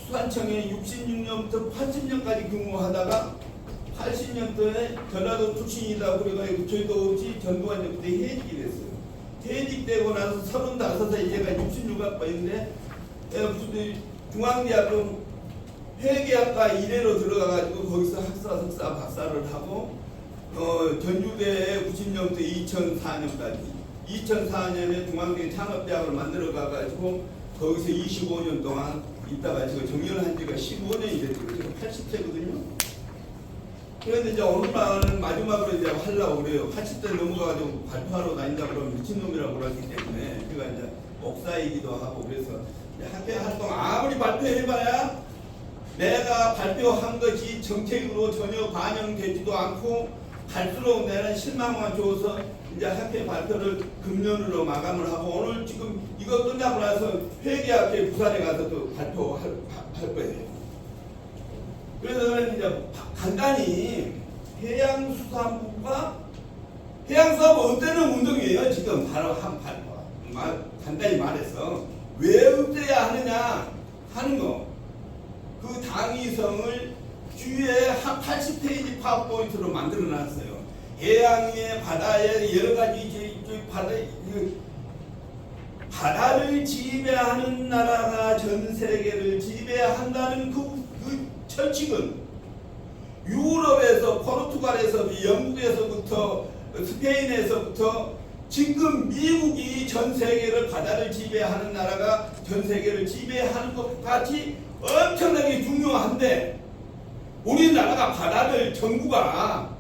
수산청에 66년부터 80년까지 근무하다가 80년도에 전라도 출신이다 그래가지고 저희도 없이 전두환 정부 때 해직이 됐어요. 해직되고 나서 35살 얘가 66학번인데 중앙대학교 회계학과 1회로 들어가가지고 거기서 학사, 석사, 박사를 하고 전주대에 90년부터 2004년까지 2004년에 중앙대 창업대학을 만들어 가가지고 거기서 25년 동안 있다가 지금 정년한 지가 15년이 됐죠. 지금 80세거든요. 그런데 이제 어느 날은 마지막으로 이제 하려고 그래요. 80대 넘어가가지고 발표하러 다닌다 그러면 미친놈이라고 그러기 때문에 제가 이제 목사이기도 하고 그래서 학교 활동 아무리 발표해봐야 내가 발표한 것이 정책으로 전혀 반영되지도 않고 갈수록 내는 실망만 줘서 이제 학회 발표를 금년으로 마감을 하고 오늘 지금 이거 끝나고 나서 회계학회 부산에 가서 또 발표할 거예요. 그래서 이제 간단히 해양수산부가 해양수산부 없애는 운동이에요. 지금 바로 한 간단히 말해서 왜 없애야 하느냐 하는 거. 그 당위성을 주위에 한 80페이지 파워포인트로 만들어 놨어요. 해양의 바다에 여러 가지 바다를 지배하는 나라가 전 세계를 지배한다는 그 철칙은 유럽에서 포르투갈에서 영국에서부터 스페인에서부터 지금 미국이 전 세계를 바다를 지배하는 나라가 전 세계를 지배하는 것 같이 엄청나게 중요한데 우리나라가 바다를 정부가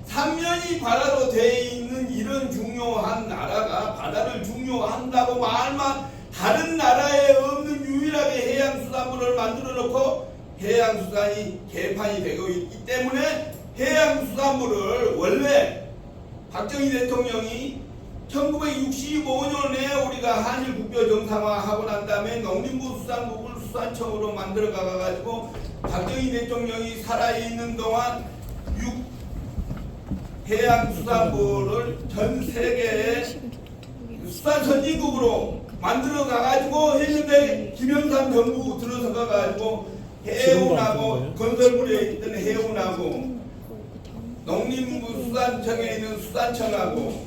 삼면이 바다로 되어 있는 이런 중요한 나라가 바다를 중요한다고 말만 다른 나라에 없는 유일하게 해양수산부를 만들어 놓고 해양수산이 개판이 되고 있기 때문에 해양수산부를 원래 박정희 대통령이 1965년에 우리가 한일 국교 정상화하고 난 다음에 농림부 수산국을 수산청으로 만들어 가가지고 박정희 대통령이 살아있는 동안 해양수산부를 전 세계의 수산 선진국으로 만들어 가가지고 했는데 김영삼 정부 들어서 가가지고 해운하고 건설물에 있던 해운하고 농림부 수산청에 있는 수산청하고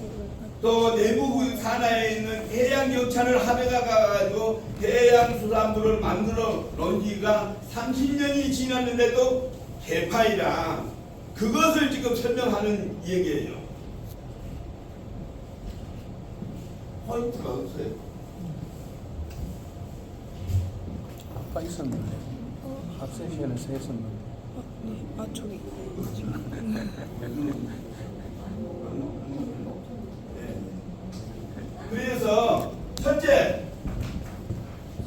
또 내부 산하에 있는 해양경찰을 합의가 가가지고 해양수산부를 만들어 놓은 지가 30년이 지났는데도 개판이라 그것을 지금 설명하는 얘기예요. 포인트가 없어요. 아까 있었는데 합세션에서 했었는데 아 저기 그래서 첫째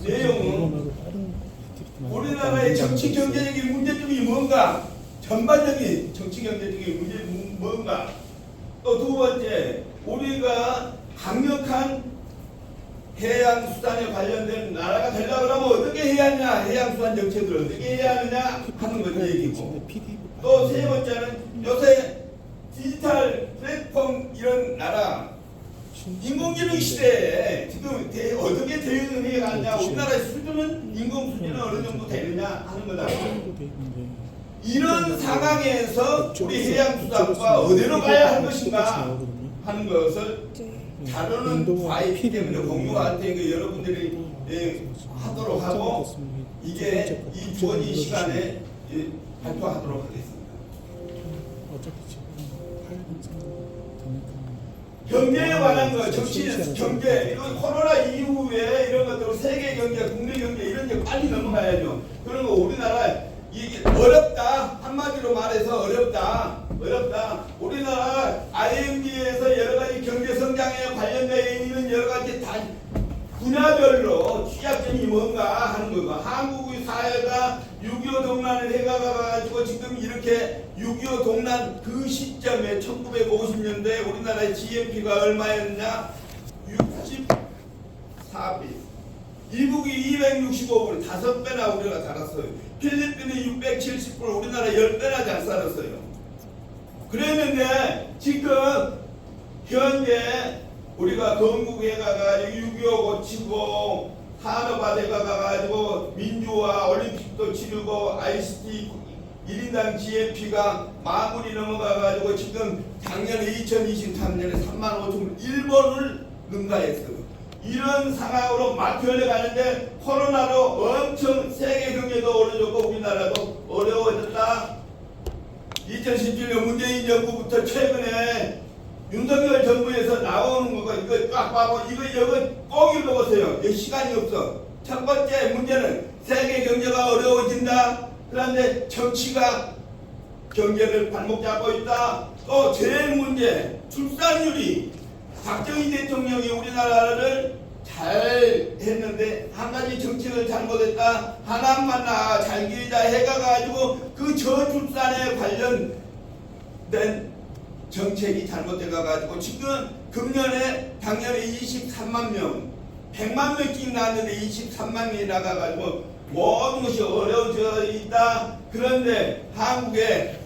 내용은 우리나라의 정치 경제적인 문제점이 뭔가 전반적인 정치 경제적인 문제점이 뭔가 또 두 번째 우리가 강력한 해양수산에 관련된 나라가 되려고 하면 어떻게 해야 하냐 해양수산 정책을 어떻게 해야 하느냐 하는 건 얘기고 또 세 번째는 요새 디지털 플랫폼 이런 나라 인공지능 시대에 지금 어떻게 대응을 해야 하느냐 우리나라의 수준은 인공 수준은 어느 정도 되느냐 하는 거다. 이런 상황에서 우리 해양수산부가 어디로 가야 할 것인가 하는 것을 다루는 과이기 때문에 공유한테 여러분들이 하도록 하고 이게 이 주어진 시간에 발표하도록 하겠습니다. 경제에 관한 거, 정치, 경제, 이런 코로나 이후에 이런 것들 세계 경제, 국내 경제 이런 게 빨리 넘어가야죠. 그리고 우리나라 이게 어렵다. 한마디로 말해서 어렵다. 우리나라 IMF에서 여러 가지 경제 성장에 관련되어 있는 여러 가지 분야별로 취약점이 뭔가 하는 거고 한국의 사회가 6.25 동란을 해가가지고 지금 이렇게 6.25 동란 그 시점에 1950년도에 우리나라의 GNP가 얼마였냐? 64배. 미국이 265불, 5배나 우리가 달았어요. 필리핀이 670불, 우리나라 10배나 잘 살았어요. 그랬는데 지금 현재 우리가 건국에 가가지고 6.25 고치고 산업화대가 가가지고 민주화 올림픽도 치르고 ICT 1인당 GNP가 마무리 넘어가가지고 지금 작년에 2023년에 3만 5천 일본을 능가했어요. 이런 상황으로 막 변해가는데 코로나로 엄청 세계 경제도 어려졌고 우리나라도 어려워졌다. 2017년 문재인 정부부터 최근에 윤석열 정부에서 나오는 거가 이거 딱 봐보 이거 꼭 읽어보세요. 시간이 없어. 첫 번째 문제는 세계 경제가 어려워진다. 그런데 정치가 경제를 발목 잡고 있다. 또 제일 문제 출산율이 박정희 대통령이 우리나라를 잘 했는데 한 가지 정책을 잘못했다. 하나만 잘 기르자 해가지고 그 저출산에 관련된 정책이 잘못돼가지고 지금 금년에 작년에 23만 명 100만 명씩 나왔는데 23만 명이 나가가지고 모든 것이 어려워져 있다. 그런데 한국의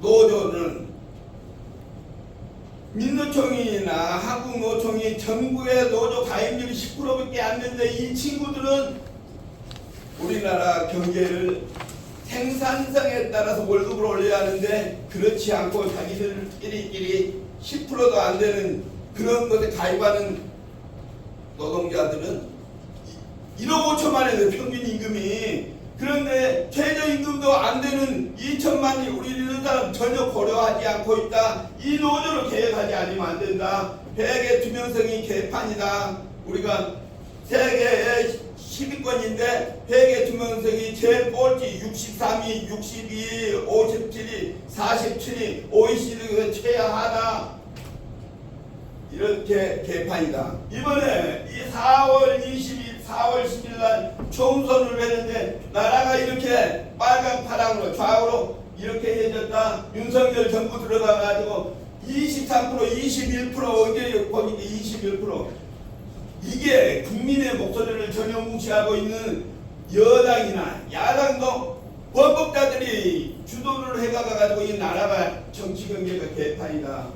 노조는 민노총이나 한국노총이 전국의 노조 가입률이 10%밖에 안 되는데 이 친구들은 우리나라 경제를 생산성에 따라서 월급을 올려야 하는데 그렇지 않고 자기들끼리 10%도 안 되는 그런 것에 가입하는 노동자들은 1억 5천만 원의 평균 임금이 그런데 최저임금도 안 되는 2천만이 우리 이런 사람 전혀 고려하지 않고 있다. 이 노조를 개혁하지 않으면 안 된다. 회계 투명성이 개판이다. 우리가 세계의 10위권인데 회계 투명성이 제일 꼴찌 63위, 62위, 57위, 47위, OECD에서 최하하다. 이렇게 개판이다. 이번에 이 4월 20일, 4월 10일 날 총선을 했는데 나라가 이렇게 빨강 파랑으로 좌우로 이렇게 해졌다. 윤석열 정부 들어가가지고 23%, 21% 언제 보니까 21%. 이게 국민의 목소리를 전혀 무시하고 있는 여당이나 야당도 범법자들이 주도를 해가가지고 이 나라가 정치 경제가 개판이다.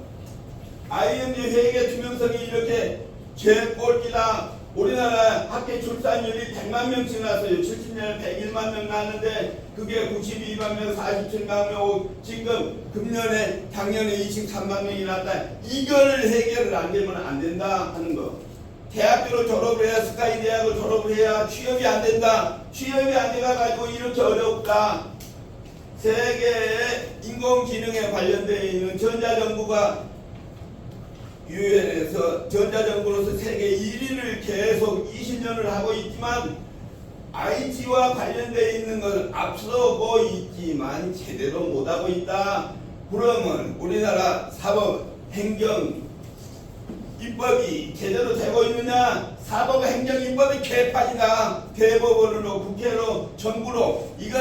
IMF 회계 투명성이 이렇게 제일 꼴찌다. 우리나라 학교 출산율이 100만 명씩 났어요. 70년에 101만 명 났는데 그게 92만 명, 47만 명, 지금 금년에 작년에 23만 명이 났다. 이걸 해결을 안 되면 안 된다 하는 거. 대학교를 졸업을 해야 스카이 대학을 졸업을 해야 취업이 안 된다. 취업이 안 돼가지고 이렇게 어렵다. 세계의 인공지능에 관련되어 있는 전자정부가 유엔에서 전자정부로서 세계 1위를 계속 20년을 하고 있지만 IT와 관련되어 있는 걸 앞서고 있지만 제대로 못하고 있다. 그러면 우리나라 사법, 행정, 입법이 제대로 되고 있느냐? 사법, 행정, 입법이 개판이다. 대법원으로, 국회로, 정부로 이거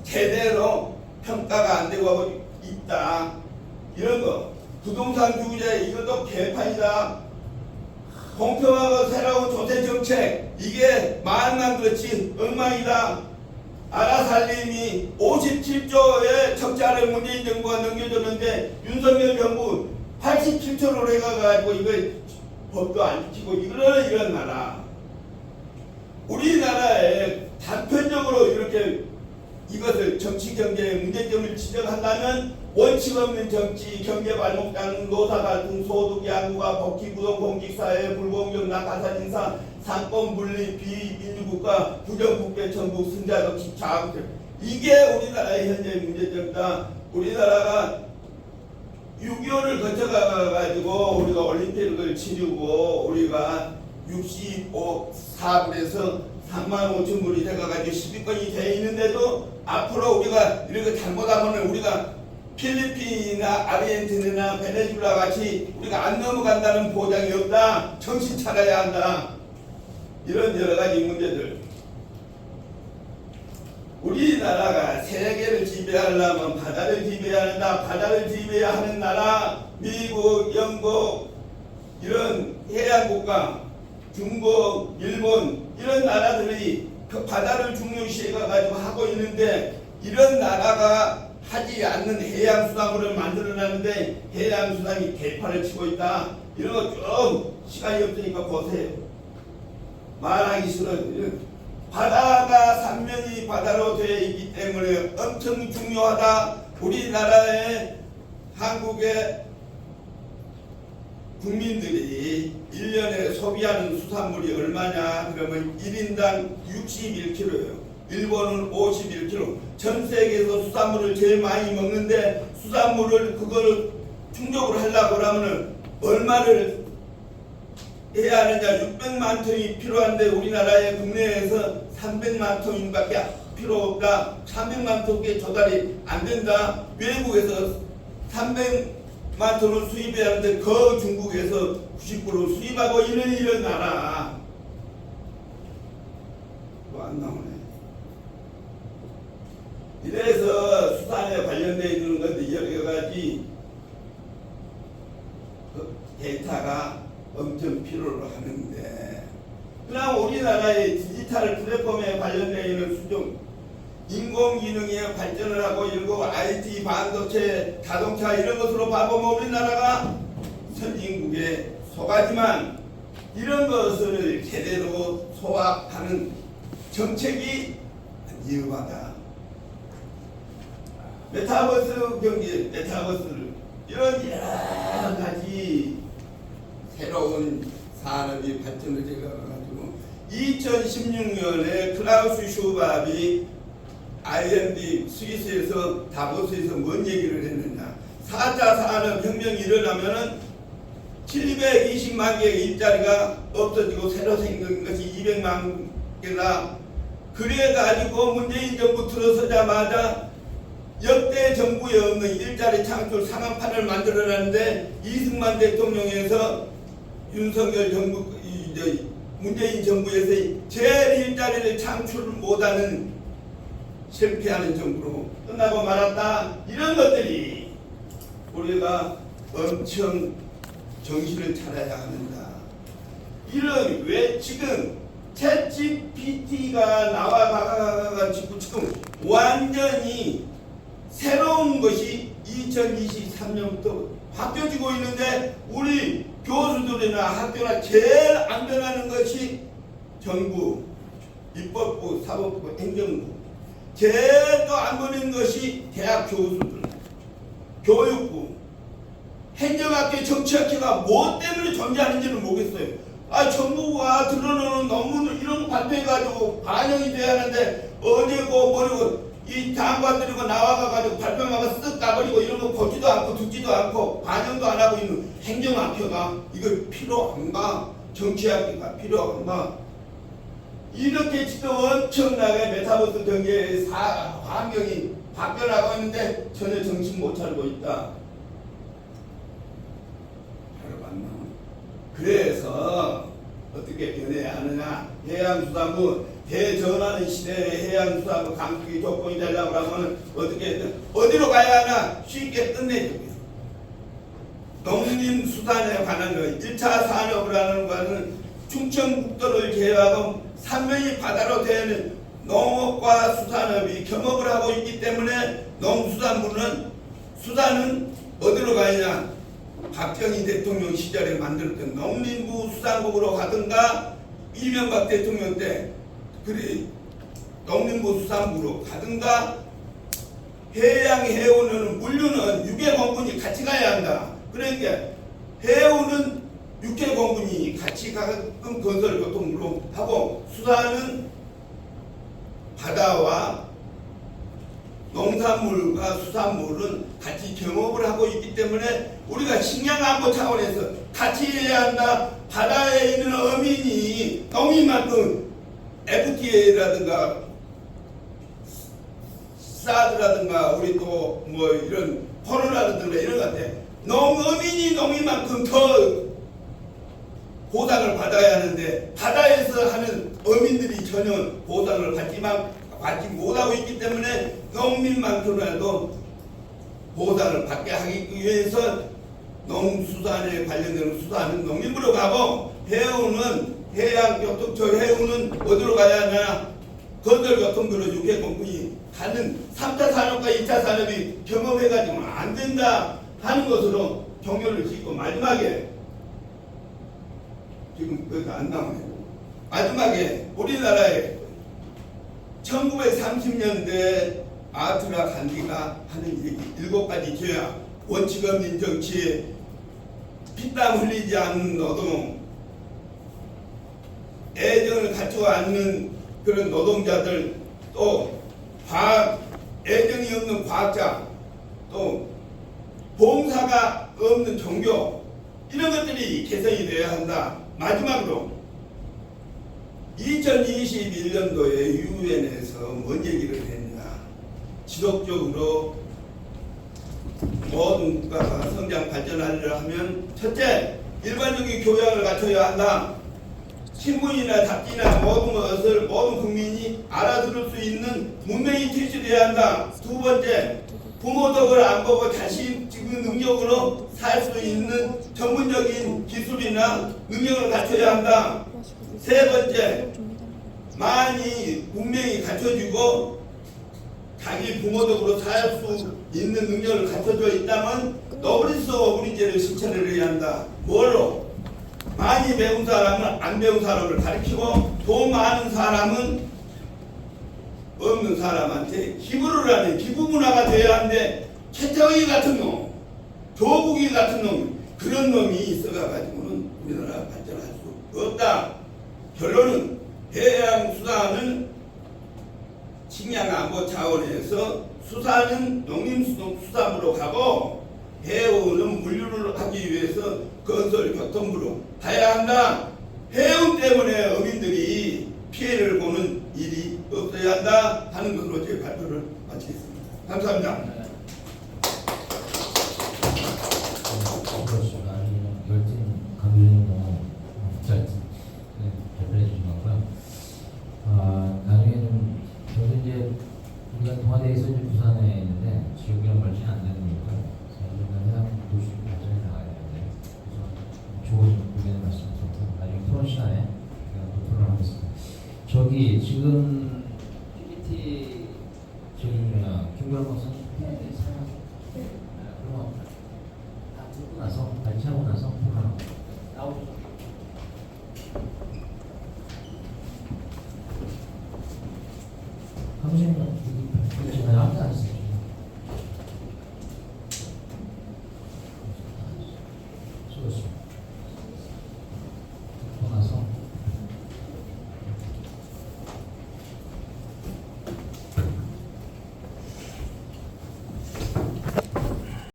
제대로 평가가 안 되고 있다. 이런 거. 부동산 규제 이것도 개판이다. 공평하고 새로운 조세 정책 이게 말만 그렇지 엉망이다. 알아살림이 57조의 적자를 문재인 정부가 넘겨줬는데 윤석열 정부 87조로 해가지고 이거 법도 안 지키고 이런 나라. 우리나라에 단편적으로 이렇게 이것을 정치 경제의 문제점을 지적한다면 원칙 없는 정치, 경제 발목장, 노사 갈등, 소득 양극화, 복지 부동, 공직사회, 불공정, 낙하산 인사, 상권 분리, 비민주국가, 부정국배, 천국, 승자독식, 자아국제 이게 우리나라의 현재 문제점이다. 우리나라가 6.25를 거쳐가지고 우리가 올림픽을 치르고 우리가 65사불에서 3만 5천 불이 돼가지고 10위권이 돼 있는데도 앞으로 우리가 이렇게 잘못하면 우리가 필리핀이나 아르헨티나나 베네수엘라 같이 우리가 안 넘어간다는 보장이 없다. 정신 차려야 한다. 이런 여러 가지 문제들. 우리나라가 세계를 지배하려면 바다를 지배해야 한다. 바다를 지배해야 하는 나라 미국, 영국 이런 해양국가 중국, 일본 이런 나라들이 그 바다를 중요시해 가지고 하고 있는데 이런 나라가 하지 않는 해양수단을 만들어내는데 해양수단이 개판을 치고 있다. 이런 거 좀 시간이 없으니까 보세요. 말하기 싫어. 바다가 삼면이 바다로 되어 있기 때문에 엄청 중요하다. 우리나라의 한국의 국민들이 1년에 소비하는 수산물이 얼마냐? 그러면 1인당 61kg예요. 일본은 51kg. 전 세계에서 수산물을 제일 많이 먹는데 수산물을 그걸 충족을 하려고 하면 얼마를 해야 하느냐? 600만 톤이 필요한데 우리나라의 국내에서 300만 톤밖에 필요 없다. 300만 톤에 조달이 안 된다. 외국에서 300만 톤을 수입해야 하는데 그 중국에서 90% 수입하고 이런 나라. 뭐 안 나오네. 이래서 수산에 관련되어 있는 건데 여러 가지 데이터가 엄청 필요로 하는데, 그냥 우리나라의 디지털 플랫폼에 관련되어 있는 수종 인공지능의 발전을 하고 이러고 IT, 반도체, 자동차 이런 것으로 봐보면 우리나라가 선진국에 속하지만 이런 것을 제대로 소화하는 정책이 위험하다. 메타버스 경제, 메타버스를 이런 여러 가지 새로운 산업이 발전을 해가지고 2016년에 클라우스 슈밥이 IMD 스위스에서 다보스에서 뭔 얘기를 했느냐? 4차 산업혁명이 일어나면은 720만 개의 일자리가 없어지고 새로 생긴 것이 200만 개다. 그래가지고 문재인 정부 들어서자마자 역대 정부에 없는 일자리 창출 상한판을 만들어놨는데 이승만 대통령에서 윤석열 정부, 문재인 정부에서 제일 일자리를 창출 못하는 실패하는 정부로 끝나고 말았다. 이런 것들이 우리가 엄청 정신을 차려야 합니다. 이런 왜 지금 챗GPT가 나와가지고 지금 완전히 새로운 것이 2023년부터 바뀌어지고 있는데 우리 교수들이나 학교나 제일 안 변하는 것이 정부, 입법부, 사법부, 행정부. 제일 또 안 변하는 것이 대학 교수들, 교육부, 행정학계, 정치학계가 뭐 때문에 존재하는지는 모르겠어요. 정부가 드러내는 논문을 이런 거 발표해가지고 반영이 돼야 하는데 어제고 뭐고 이 장관들이고 나와가지고 발표만 쓱 까버리고 이런 거 보지도 않고 듣지도 않고 반영도 안 하고 있는 행정학회가 이거 필요한가? 정치학회가 필요한가? 이렇게 지금 엄청나게 메타버스 경제의 환경이 바뀌어나가고 있는데 전혀 정신 못 차리고 있다. 그래서 어떻게 변해야 하느냐? 해양수산부 대전하는 시대에 해양수산부 강국이 조건이 되려고 하면 어떻게 어디로 가야 하나? 쉽게 끝내줍니다. 농림수산에 관한 거 1차 산업을 하는 거는 충청북도를 제외하고 삼면이 바다로 되는 농업과 수산업이 겸업을 하고 있기 때문에 농수산부는 수산은 어디로 가느냐? 박정희 대통령 시절에 만들었던 농림부 수산국으로 가든가 이명박 대통령 때 그리 농림부 수산부로 가든가 해양 해운은 물류는 육해공군이 같이 가야 한다. 그러니까 해운은 육해공군이 같이 가끔 건설교통으로 하고 수산은 바다와 농산물과 수산물은 같이 경업을 하고 있기 때문에 우리가 식량안보 차원에서 같이 해야 한다. 바다에 있는 어민이 농민만큼 FTA라든가 사드라든가 우리 또 뭐 이런 포로라든가 이런 것 같아. 어민이 농민만큼 더 보상을 받아야 하는데 바다에서 하는 어민들이 전혀 보상을 받지 못하고 있기 때문에 농민만큼이라도 보상을 받게 하기 위해서 농수산에 관련되는 수산은 농림부로 가고 해운은 해양교통, 저 해운은 어디로 가야 하냐? 건설교통부로 육해공군이 가는 3차 산업과 2차 산업이 경험해가지고는 안 된다 하는 것으로 종료를 짓고 마지막에 지금 그것도 안 나오네. 마지막에 우리나라에 1930년대 마하트마 간디가 하는 얘기 7가지 죄야. 원칙 없는 정치, 피땀 흘리지 않는 노동, 애정을 갖추지 않는 그런 노동자들, 또 애정이 없는 과학자, 또 봉사가 없는 종교, 이런 것들이 개선이 되어야 한다. 마지막으로 2021년도에 유엔에서 뭔 얘기를 했냐. 지속적으로 모든 국가가 성장 발전하려 하면 첫째, 일반적인 교양을 갖춰야 한다. 신문이나 잡지나 모든 것을 모든 국민이 알아들을 수 있는 문명이 실시되어야 한다. 두 번째, 부모 덕을 안 보고 자신 지금 능력으로 살 수 있는 전문적인 기술이나 능력을 갖춰야 한다. 세 번째, 많이 문명이 갖춰지고 자기 부모덕으로 살 수 있는 능력을 갖춰져 있다면 노블리스 오브리제를 실천을 해야 한다. 뭘로? 많이 배운 사람은 안 배운 사람을 가르치고 돈 많은 사람은 없는 사람한테 기부를 하는 기부 문화가 돼야 하는데 최태희 같은 놈, 조국이 같은 놈, 그런 놈이 있어가지고는 우리나라 발전할 수 없다. 결론은 해양수산은 식량안보 차원에서 수산은 농림수산부로 가고 해운은 물류를 하기 위해서 건설교통부로 가야 한다. 해운 때문에 어민들이 피해를 보는 일이 없어야 한다 하는 것으로 제 발표를 마치겠습니다. 감사합니다. 그렇습니다. 결진 강의는 너무 잘 대표해 주신 거고요. 나중에 좀 저도 이제 우리가 동아대에서 이제 부산에 있는데 지역이랑 멀지 않으니까 저희는 해양 도시 발전에 나가야 되는데 그래서 좋은 의견을 말씀드리고 나중에 토론 시간에 또 토론하겠습니다. 저기 지금 PPT 저기 김구현 박사님 PPT 사용 그럼 다 듣고 나서 발표하고 나서 토론하고 나오죠. 감사합니다. 제가 아무도 안 했어요. 수고하셨습니다.